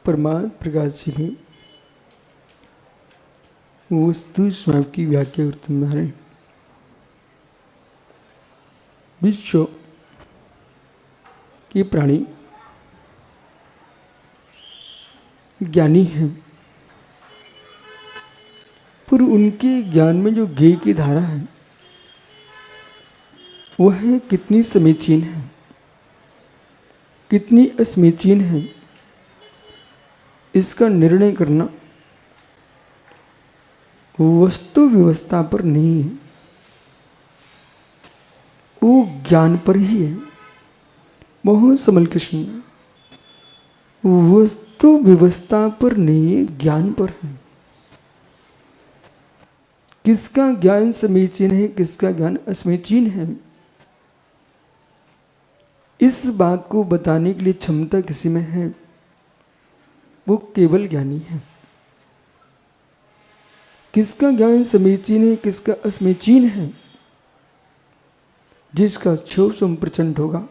परमात्म प्रकाश जी में वस्तु स्वयं की व्याख्या करते हैं। विश्व के प्राणी ज्ञानी हैं, पर उनके ज्ञान में जो ज्ञेय की धारा है वह कितनी समीचीन है, कितनी असमीचीन है, इसका निर्णय करना वस्तु व्यवस्था पर नहीं है, वो ज्ञान पर ही है। बहुत समझ के सुनना, वस्तु व्यवस्था पर नहीं है, ज्ञान पर है। किसका ज्ञान समीचीन है, किसका ज्ञान असमीचीन है, इस बात को बताने के लिए क्षमता किसी में है, वो केवल ज्ञानी है। किसका ज्ञान समीचीन है, किसका असमीचीन है, जिसका क्षोभ प्रचंड होगा,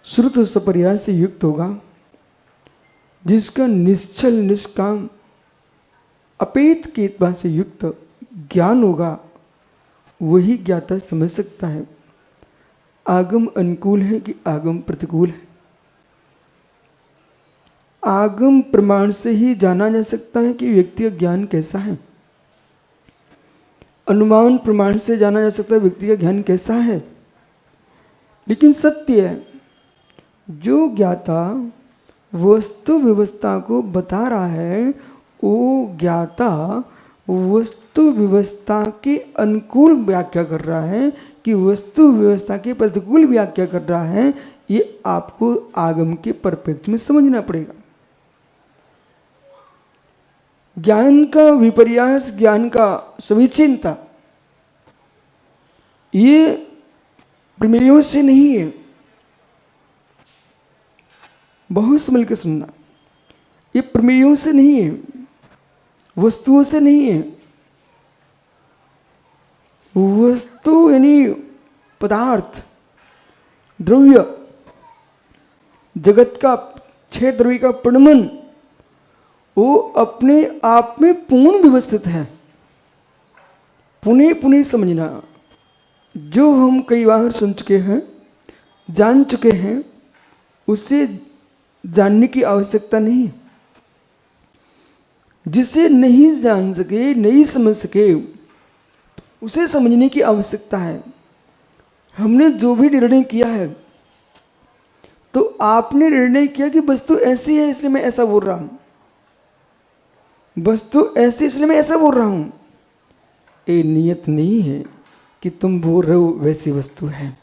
श्रुत सपर्याय से युक्त होगा, जिसका निश्चल निष्काम अपेत केतवा से युक्त ज्ञान होगा, वही ज्ञाता समझ सकता है आगम अनुकूल है कि आगम प्रतिकूल है। आगम प्रमाण से ही जाना जा सकता है कि व्यक्ति का ज्ञान कैसा है, अनुमान प्रमाण से जाना जा सकता है व्यक्ति का ज्ञान कैसा है। लेकिन सत्य है, जो ज्ञाता वस्तु व्यवस्था को बता रहा है, वो ज्ञाता वस्तु व्यवस्था के अनुकूल व्याख्या कर रहा है कि वस्तु व्यवस्था के प्रतिकूल व्याख्या कर रहा है, ये आपको आगम के परिप्रेक्ष्य में समझना पड़ेगा। ज्ञान का विपर्यास, ज्ञान का समीचीनता, ये प्रमेयों से नहीं है। बहुत समझ के सुनना, ये प्रमेयों से नहीं है, वस्तुओं से नहीं है। वस्तु यानी पदार्थ, द्रव्य, जगत का 6 द्रव्य का परिणमन, वो अपने आप में पूर्ण व्यवस्थित है। पुनः पुनः समझना, जो हम कई बार सुन चुके हैं, जान चुके हैं, उससे जानने की आवश्यकता नहीं। जिसे नहीं जान सके, नहीं समझ सके, उसे समझने की आवश्यकता है। हमने जो भी निर्णय किया है, तो आपने निर्णय किया कि वस्तु ऐसी है इसलिए मैं ऐसा बोल रहा हूं, वस्तु ऐसी इसलिए मैं ऐसा बोल रहा हूं। ये नियत नहीं है कि तुम बोल रहे हो वैसी वस्तु है।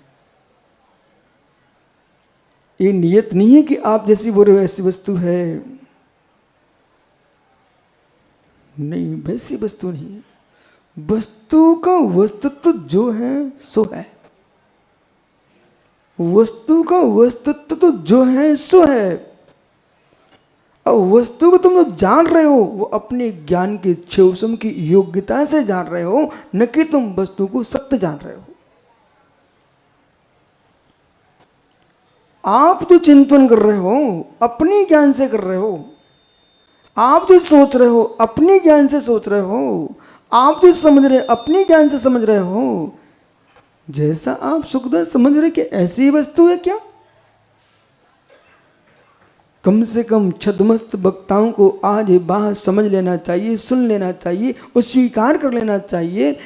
ये नियत नहीं है कि आप जैसी बोल रहे हो वैसी वस्तु है। नहीं, वैसी वस्तु नहीं है। वस्तु का वस्तुत्व जो है सो है, वस्तु का वस्तुत्व तो जो है सो है। और वस्तु को तुम जो जान रहे हो, वो अपने ज्ञान के क्षोभसम की योग्यता से जान रहे हो, न कि तुम वस्तु को सत्य जान रहे हो। आप जो चिंतन कर रहे हो अपने ज्ञान से कर रहे हो, आप जो सोच रहे हो अपने ज्ञान से सोच रहे हो, आप जो समझ रहे हो अपने ज्ञान से समझ रहे हो। जैसा आप सुखदा समझ रहे कि ऐसी वस्तु है क्या? कम से कम छदमस्त वक्ताओं को आज ये बात समझ लेना चाहिए, सुन लेना चाहिए और स्वीकार कर लेना चाहिए।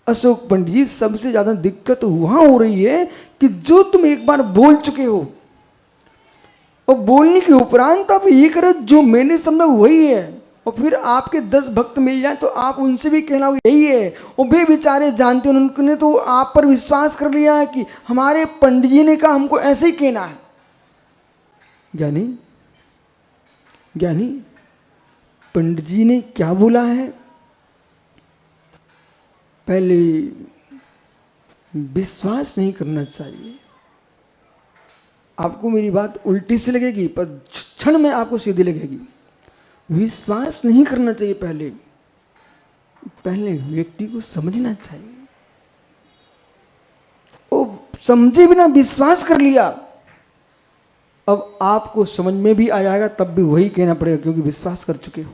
अशोक पंडित जी, सबसे ज्यादा दिक्कत वहां हो रही है कि जो तुम एक बार बोल चुके हो और बोलने के उपरांत आप ये करो जो मैंने समझा वही है, और फिर आपके 10 भक्त मिल जाए तो आप उनसे भी कहना यही है, और वे बेचारे जानते हैं, उन्होंने तो आप पर विश्वास कर लिया है कि हमारे पंडित जी ने कहा हमको ऐसे ही कहना है। ज्ञानी ज्ञानी पंडित जी ने क्या बोला है, पहले विश्वास नहीं करना चाहिए। आपको मेरी बात उल्टी से लगेगी पर क्षण में आपको सीधी लगेगी। विश्वास नहीं करना चाहिए, पहले व्यक्ति को समझना चाहिए। वो समझे बिना विश्वास कर लिया अब आपको समझ में भी आ जाएगा, तब भी वही कहना पड़ेगा क्योंकि विश्वास कर चुके हो।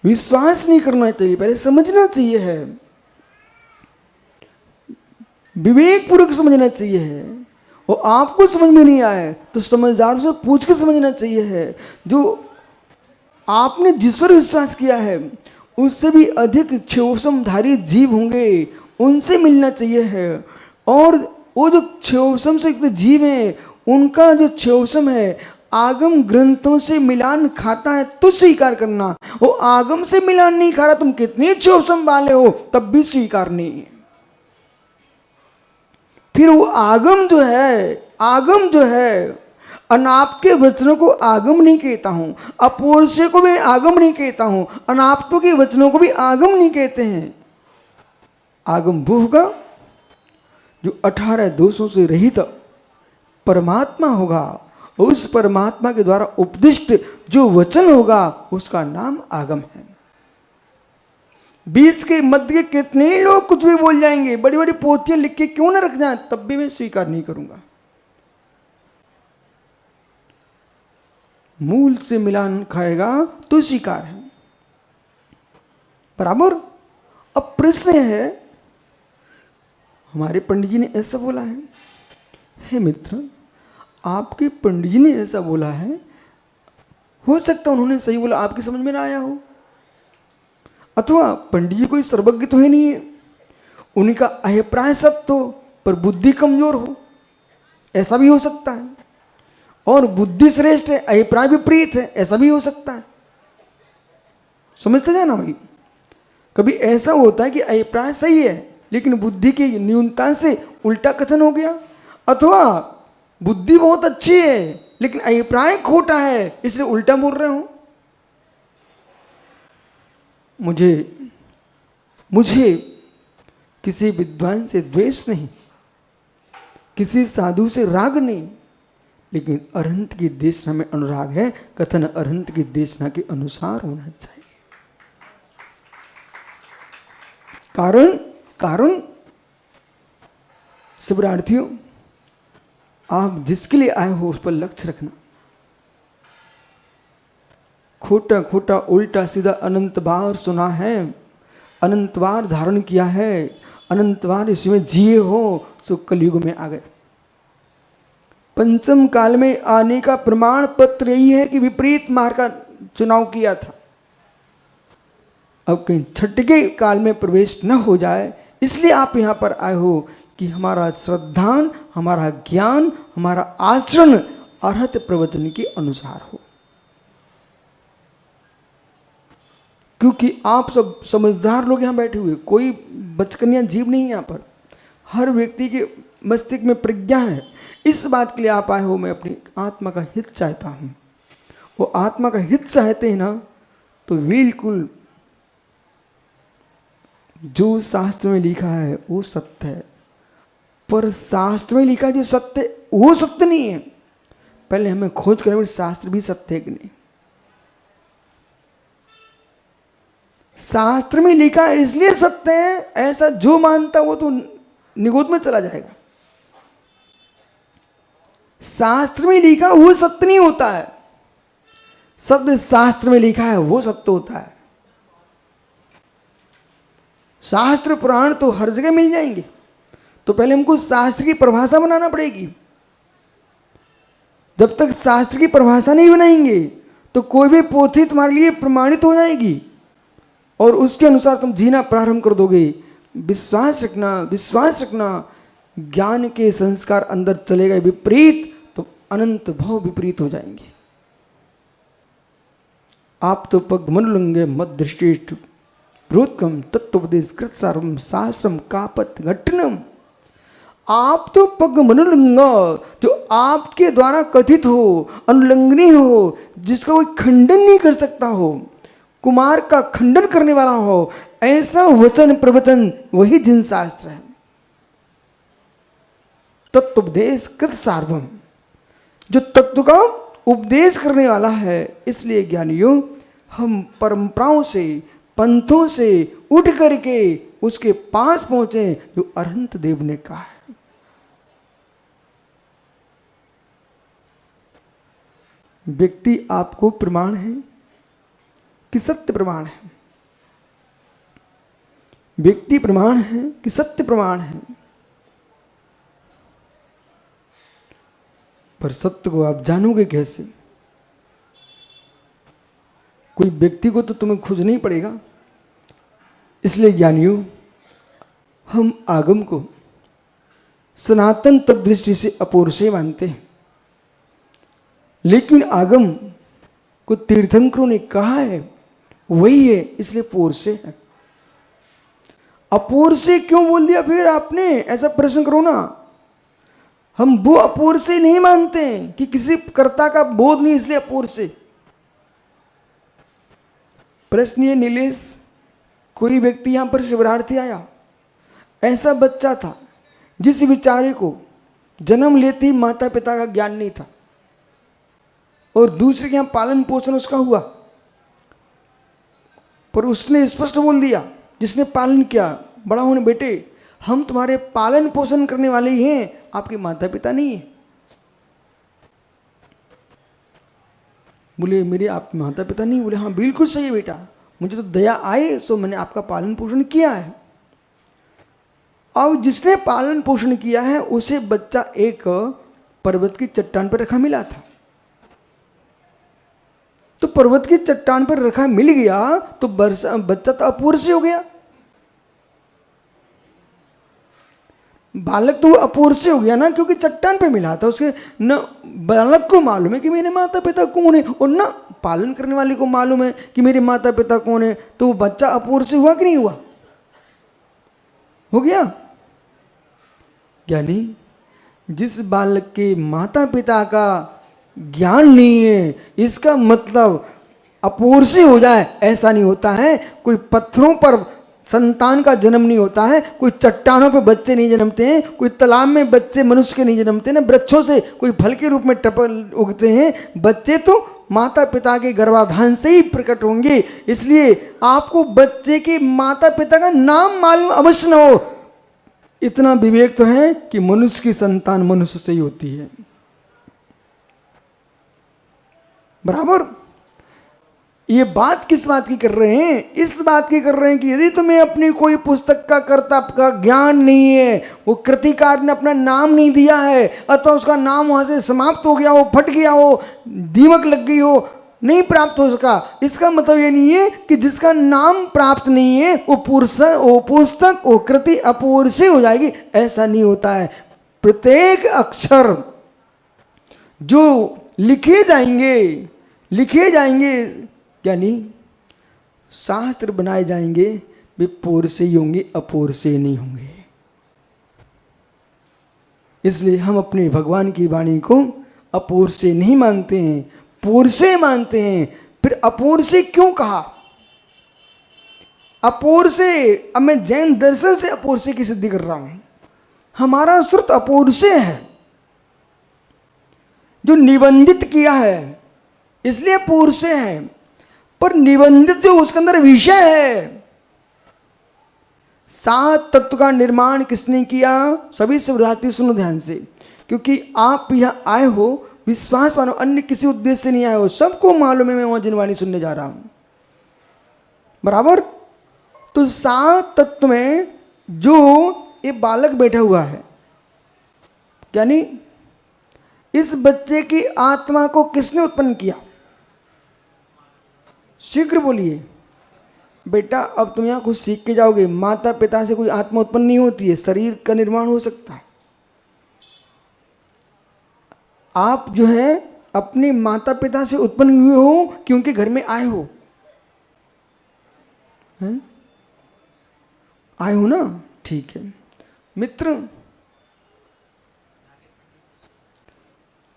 विश्वास नहीं करना चाहिए, पहले समझना चाहिए है, विवेक पूर्वक समझना चाहिए है। और आपको समझ में नहीं आए तो समझदार से पूछ के समझना चाहिए है। जो आपने जिस पर विश्वास किया है उससे भी अधिक क्षोभसमधारी जीव होंगे, उनसे मिलना चाहिए है। और वो जो क्षोभसम से युक्त जीव है, उनका जो क्षोभसम है आगम ग्रंथों से मिलान खाता है तो स्वीकार करना। वो आगम से मिलान नहीं खा रहा, तुम कितने क्षोभसम वाले हो तब भी स्वीकार नहीं है। फिर वो आगम जो है अनाप्त के वचनों को आगम नहीं कहता हूं, अपौरुषेय को भी आगम नहीं कहता हूं, अनाप्तों के वचनों को भी आगम नहीं कहते हैं। आगम वो होगा जो 18 दोषों से रहित परमात्मा होगा। उस परमात्मा के द्वारा उपदिष्ट जो वचन होगा उसका नाम आगम है। बीच के मध्य के कितने लोग कुछ भी बोल जाएंगे, बड़ी बड़ी पोथियां लिख के क्यों ना रख जाए, तब भी मैं स्वीकार नहीं करूंगा। मूल से मिलान खाएगा तो स्वीकार है, बराबर। अब प्रश्न है, हमारे पंडित जी ने ऐसा बोला है, हे मित्र आपके पंडित जी ने ऐसा बोला है, हो सकता है उन्होंने सही बोला, आपकी समझ में ना आया हो, अथवा पंडित जी कोई सर्वज्ञ तो है नहीं है, उन्हीं का अभिप्राय सत्य हो पर बुद्धि कमजोर हो, ऐसा भी हो सकता है। और बुद्धि श्रेष्ठ है, अभिप्राय विपरीत है, ऐसा भी हो सकता है। समझते जाना भाई, कभी ऐसा होता है कि अभिप्राय सही है लेकिन बुद्धि की न्यूनता से उल्टा कथन हो गया, अथवा बुद्धि बहुत अच्छी है लेकिन अभिप्राय खोटा है इसलिए उल्टा बोल रहे हो। मुझे किसी विद्वान से द्वेष नहीं, किसी साधु से राग नहीं, लेकिन अरहंत की देशना में अनुराग है। कथन अरहंत की देशना के अनुसार होना चाहिए। कारण शिवरार्थियों, आप जिसके लिए आए हो उस पर लक्ष्य रखना। खोटा खोटा उल्टा सीधा अनंत बार सुना है, अनंत बार धारण किया है, अनंत बार इसमें जिए हो, सो कलयुग में आ गए। पंचम काल में आने का प्रमाण पत्र यही है कि विपरीत मार्ग का चुनाव किया था। अब कहीं छठे काल में प्रवेश न हो जाए, इसलिए आप यहां पर आए हो कि हमारा श्रद्धान, हमारा ज्ञान, हमारा आचरण अरहत प्रवचन के अनुसार हो। क्योंकि आप सब समझदार लोग यहां बैठे हुए, कोई बचकनिया जीव नहीं है यहां पर, हर व्यक्ति के मस्तिष्क में प्रज्ञा है। इस बात के लिए आप आए हो, मैं अपनी आत्मा का हित चाहता हूं। वो आत्मा का हित चाहते हैं ना, तो बिल्कुल जो शास्त्र में लिखा है वो सत्य है, पर शास्त्र में लिखा जो सत्य वो सत्य नहीं है। पहले हमें खोज करना शास्त्र भी सत्य है कि नहीं। शास्त्र में लिखा इसलिए सत्य है, ऐसा जो मानता वो तो निगोद में चला जाएगा। शास्त्र में लिखा वो सत्य नहीं होता है, सत्य शास्त्र में लिखा है वो सत्य होता है। शास्त्र पुराण तो हर जगह मिल जाएंगे, तो पहले हमको शास्त्र की परिभाषा बनाना पड़ेगी। जब तक शास्त्र की परिभाषा नहीं बनाएंगे तो कोई भी पोथी तुम्हारे लिए प्रमाणित हो जाएगी और उसके अनुसार तुम जीना प्रारंभ कर दोगे। विश्वास रखना, ज्ञान के संस्कार अंदर चलेगा विपरीत तो अनंत भाव विपरीत हो जाएंगे। आप तो पग मनुलंगे मद दृष्टिष्ठ प्रोत्कम तत्वोपदेश कृत सार्वम शास्त्रम कापत घटनम। आप तो पग मनुलंग, जो आपके द्वारा कथित हो, अनुलंघनीय हो, जिसका कोई खंडन नहीं कर सकता हो, कुमार का खंडन करने वाला हो, ऐसा वचन प्रवचन वही जिन शास्त्र है। तत्वोपदेश कृत सार्वम, जो तत्व का उपदेश करने वाला है। इसलिए ज्ञानियों, हम परंपराओं से, पंथों से उठ करके उसके पास पहुंचे जो अरहंत देव ने कहा है। व्यक्ति आपको प्रमाण है कि सत्य प्रमाण है? व्यक्ति प्रमाण है कि सत्य प्रमाण है? पर सत्य को आप जानोगे कैसे? कोई व्यक्ति को तो तुम्हें खोजना ही पड़ेगा। इसलिए ज्ञानियों, हम आगम को सनातन तद्दृष्टि से अपौरुषेय मानते हैं, लेकिन आगम को तीर्थंकरों ने कहा है वही है, इसलिए पौरुषेय है। अपौरुषेय क्यों बोल दिया फिर आपने? ऐसा प्रश्न करो ना। हम वो अपौरुषेय नहीं मानते कि किसी कर्ता का बोध नहीं इसलिए अपौरुषेय। प्रश्न ये नीलेश, कोई व्यक्ति यहां पर शिवरार्थी आया, ऐसा बच्चा था जिस बेचारे को जन्म लेते ही माता पिता का ज्ञान नहीं था और दूसरे के यहां पालन पोषण उसका हुआ, पर उसने स्पष्ट बोल दिया जिसने पालन किया, बड़ा होने बेटे हम तुम्हारे पालन पोषण करने वाले ही हैं, आपके माता पिता नहीं है। बोले मेरे आप माता पिता नहीं? बोले हाँ बिल्कुल सही है बेटा, मुझे तो दया आए सो मैंने आपका पालन पोषण किया है। अब जिसने पालन पोषण किया है उसे बच्चा एक पर्वत की चट्टान पर रखा मिला था, तो पर्वत की चट्टान पर रखा मिल गया तो बच्चा तो अपौरुषेय हो गया। बालक तो अपौरुषेय हो गया ना, क्योंकि चट्टान पे मिला था। उसके न बालक को मालूम है कि मेरे माता पिता कौन है और न पालन करने वाले को मालूम है कि मेरे माता पिता कौन है, तो वो बच्चा अपौरुषेय हुआ कि नहीं हुआ? हो गया। यानी जिस बालक के माता पिता का ज्ञान नहीं है, इसका मतलब अपौरुषेय हो जाए ऐसा नहीं होता है। कोई पत्थरों पर संतान का जन्म नहीं होता है, कोई चट्टानों पे बच्चे नहीं जन्मते हैं, कोई तालाब में बच्चे मनुष्य के नहीं जन्मते ना, वृक्षों से कोई फल के रूप में टपल उगते हैं। बच्चे तो माता पिता के गर्भाधान से ही प्रकट होंगे। इसलिए आपको बच्चे के माता पिता का नाम मालूम अवश्य न हो, इतना विवेक तो है कि मनुष्य की संतान मनुष्य से ही होती है। बराबर। ये बात किस बात की कर रहे हैं? इस बात की कर रहे हैं कि यदि तुम्हें अपनी कोई पुस्तक का कर्ता का ज्ञान नहीं है, वो कृतिकार ने अपना नाम नहीं दिया है, अथवा उसका नाम वहां से समाप्त हो गया हो, फट गया हो, दीमक लग गई हो, नहीं प्राप्त हो सका, इसका मतलब ये नहीं है कि जिसका नाम प्राप्त नहीं है वो पुस्तक वो कृति अपौरुषेय हो जाएगी, ऐसा नहीं होता है। प्रत्येक अक्षर जो लिखे जाएंगे यानी शास्त्र बनाए जाएंगे, वे पौरुषेय होंगे, अपौरुषेय नहीं होंगे। इसलिए हम अपने भगवान की वाणी को अपौरुषेय नहीं मानते हैं, पौरुषेय मानते हैं। फिर अपौरुषेय क्यों कहा? अपौरुषेय, अब मैं जैन दर्शन से अपौरुषेय की सिद्धि कर रहा हूं। हमारा श्रुत अपौरुषेय है, जो निबंधित किया है इसलिए पौरुषेय है, पर निबंधित जो उसके अंदर विषय है, सात तत्व का निर्माण किसने किया? सभी शिवरात्रि सुनो ध्यान से, क्योंकि आप यहां आए हो विश्वास मानो, अन्य किसी उद्देश्य से नहीं आए हो। सबको मालूम है मैं वहां जिनवाणी सुनने जा रहा हूं, बराबर। तो सात तत्व में जो ये बालक बैठा हुआ है, यानी इस बच्चे की आत्मा को किसने उत्पन्न किया? शीघ्र बोलिए बेटा। अब तुम यहां कुछ सीख के जाओगे। माता पिता से कोई आत्मा उत्पन्न नहीं होती है, शरीर का निर्माण हो सकता है। आप जो है अपने माता पिता से उत्पन्न हुए हो क्योंकि घर में आए हो, हैं? आए हो ना, ठीक है मित्र।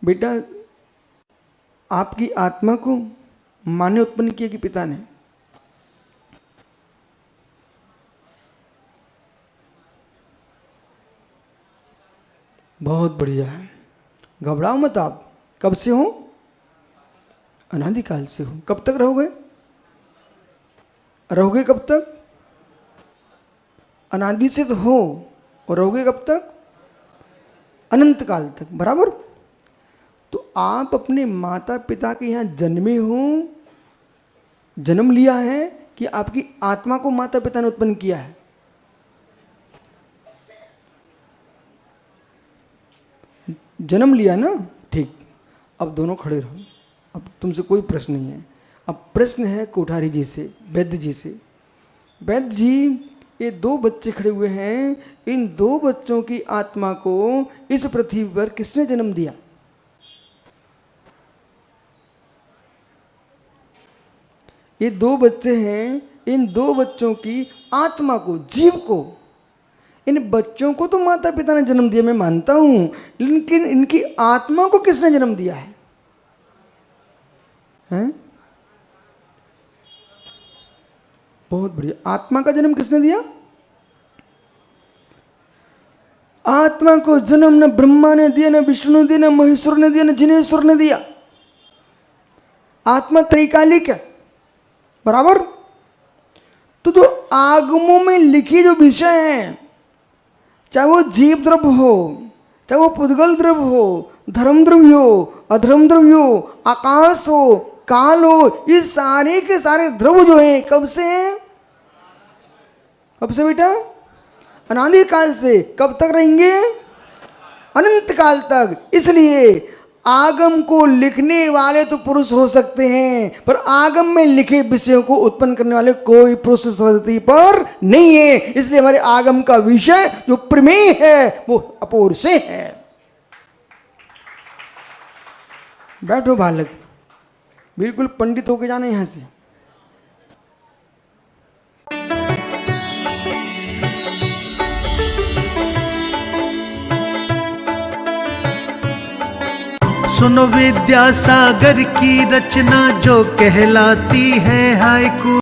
बेटा आपकी आत्मा को माँ ने उत्पन्न किया कि पिता ने? बहुत बढ़िया है, घबराओ मत आप। कब से हो? अनादिकाल से हो। कब तक रहोगे? रहोगे कब तक? अनादि से तो हो, और रहोगे कब तक? अनंत काल तक, बराबर। तो आप अपने माता पिता के यहाँ जन्मे हो, जन्म लिया है, कि आपकी आत्मा को माता पिता ने उत्पन्न किया है? जन्म लिया ना, ठीक। अब दोनों खड़े रहो, अब तुमसे कोई प्रश्न नहीं है। अब प्रश्न है कोठारी जी से, वैद्य जी से। वैद्य जी, ये दो बच्चे खड़े हुए हैं, इन दो बच्चों की आत्मा को इस पृथ्वी पर किसने जन्म दिया? ये दो बच्चे हैं, इन दो बच्चों की आत्मा को, जीव को, इन बच्चों को तो माता पिता ने जन्म दिया, मैं मानता हूं, लेकिन इनकी आत्मा को किसने जन्म दिया है? हैं? बहुत बढ़िया। आत्मा का जन्म किसने दिया? आत्मा को जन्म न ब्रह्मा ने दिया, न विष्णु ने दिया, न महेश्वर ने दिया, न जिनेश्वर ने दिया। आत्मा त्रैकालिक है, बराबर। तो आगमों में लिखी जो विषय है, चाहे वो जीव द्रव्य हो, चाहे वो पुद्गल द्रव्य हो, धर्म द्रव्य हो, अधर्म द्रव्य हो, आकाश हो, काल हो, ये सारे के सारे द्रव्य जो है कब से हैं? कब से बेटा? अनादि काल से। कब तक रहेंगे? अनंत काल तक। इसलिए आगम को लिखने वाले तो पुरुष हो सकते हैं, पर आगम में लिखे विषयों को उत्पन्न करने वाले कोई पुरुष धरती पर नहीं है। इसलिए हमारे आगम का विषय जो प्रमेय है वो अपूर्व से है। बैठो बालक, बिल्कुल पंडित होके जाना यहां से। सुनो विद्यासागर की रचना जो कहलाती है हायकू।